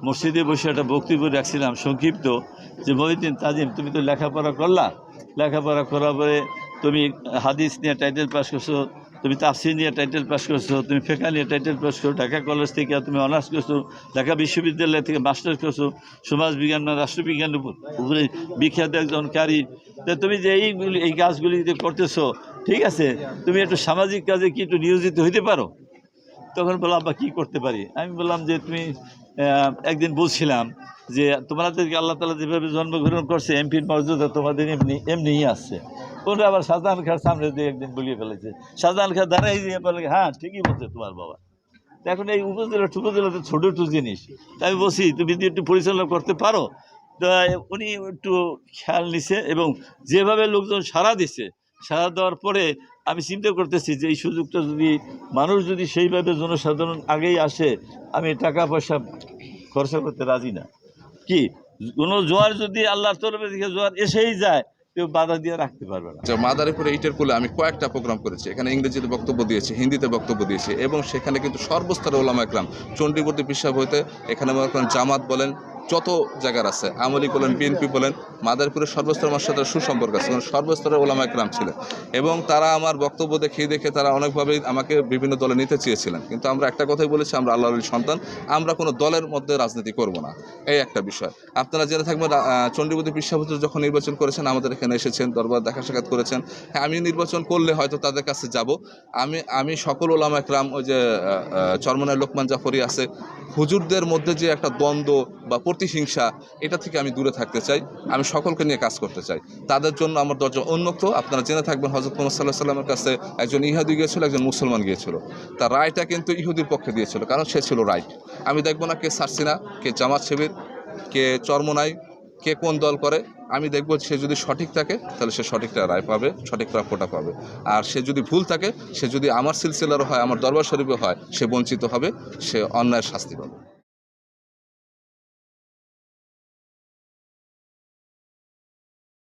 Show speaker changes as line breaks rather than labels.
মসজিদে বসে একটা বক্তব্য রাখছিলাম সংক্ষিপ্ত, যে মহিউদ্দিন তাজিম তুমি তো লেখাপড়া করলা, লেখাপড়া করার পরে তুমি হাদিস নিয়ে টাইটেল পাস করছো, তুমি তাফসির নিয়ে টাইটেল পাস করছো, তুমি ফিকহ নিয়ে টাইটেল পাস করছো, ঢাকা কলেজ থেকে তুমি অনার্স করছো, ঢাকা বিশ্ববিদ্যালয় থেকে মাস্টার্স করছো, সমাজবিজ্ঞান বা রাষ্ট্রবিজ্ঞানের উপরে বিখ্যাত একজন কারি। তা তুমি যে এই কাজগুলি যে করতেছো, ঠিক আছে, তুমি একটু সামাজিক কাজে কি একটু নিয়োজিত হইতে পারো? তখন বললাম আব্বা কী করতে পারি? আমি বললাম যে তুমি একদিন বলছিলাম যে তোমাদেরকে আল্লাহ তাআলা যেভাবে জন্মগ্রহণ করছে, এমপির মর্যাদা তোমাদের এমনিই আসছে। ওরা আবার শাহজাহান খাঁর সামনে দিয়ে একদিন বলিয়ে ফেলেছে। শাহজাহান খাঁ দাঁড়াই দিয়ে বলে, হ্যাঁ ঠিকই বলছে তোমার বাবা। এখন এই উপজেলা তো ছোটো একটু জিনিস, তাই আমি বলছি তুমি যদি একটু পরিচালনা করতে পারো। তা উনি একটু খেয়াল নিছে এবং যেভাবে লোকজন সাড়া দিছে, সাড়া দেওয়ার পরে আমি চিন্তা করতেছি যে এই সুযোগটা যদি মানুষ যদি সেইভাবে জনসাধারণ আগেই আসে, আমি টাকা পয়সা খরচা করতে রাজি না। কি কোনো জোয়ার যদি আল্লাহর তরফে দিকে জোয়ার এসেই যায়, কেউ বাধা দিয়ে রাখতে পারবে না।
মাদারীপুরে ইটের কুলে আমি কয়েকটা প্রোগ্রাম করেছি, এখানে ইংরেজিতে বক্তব্য দিয়েছি, হিন্দিতে বক্তব্য দিয়েছি, এবং সেখানে কিন্তু সর্বস্তরের ওলামা একরাম, চণ্ডীবর্তী বিশ্বাস হইতে এখানে মনে করেন জামাত বলেন, যত জায়গার আছে, আওয়ামী লীগ বলেন, বিএনপি বলেন, মাদারীপুরের সর্বস্তরের আমার সাথে সুসম্পর্ক আছে, কারণ সর্বস্তরের ওলামা একরাম ছিলেন, এবং তারা আমার বক্তব্য দেখে তারা অনেকভাবেই আমাকে বিভিন্ন দলে নিতে চেয়েছিলেন। কিন্তু আমরা একটা কথাই বলেছি, আমরা আল্লাহর সন্তান, আমরা কোনো দলের মধ্যে রাজনীতি করব না, এই একটা বিষয়। আপনারা জেনে থাকবেন চণ্ডীবর্তী বিশ্বাস যখন নির্বাচন করেছেন, আমাদের এখানে এসেছেন, দরবার দেখা সাক্ষাৎ করেছেন। হ্যাঁ, আমি নির্বাচন করলে হয়তো তাদের কাছে যাব। আমি সকল ওলামা একরাম, ওই যে চরমনায় লোকমান জাফরি আছে, হুজুরদের মধ্যে যে একটা দ্বন্দ্ব বা প্রতিহিংসা, এটা থেকে আমি দূরে থাকতে চাই। আমি সকলকে নিয়ে কাজ করতে চাই, তাদের জন্য আমার দরজা উন্মুক্ত। আপনারা জেনে থাকবেন হযরত মুহাম্মদ সাল্লাল্লাহু আলাইহি ওয়াসাল্লামের কাছে একজন ইহুদি গিয়েছিল, একজন মুসলমান গিয়েছিল। তার রায়টা কিন্তু ইহুদির পক্ষে দিয়েছিল, কারণ সে ছিল রাইট। আমি দেখব না কে সারসিনা, কে জামাত শিবির, কে চরমনাই, কে কোন দল করে। আমি দেখব সে যদি সঠিক থাকে তাহলে সে সঠিকটা রায় পাবে, সঠিক প্রাপ্যটা পাবে। আর সে যদি ভুল থাকে, সে যদি আমার সিলসিলারও হয়, আমার দরবার শরীফে হয়, সে বঞ্চিত হবে, সে অন্যায়ের শাস্তি পাবে।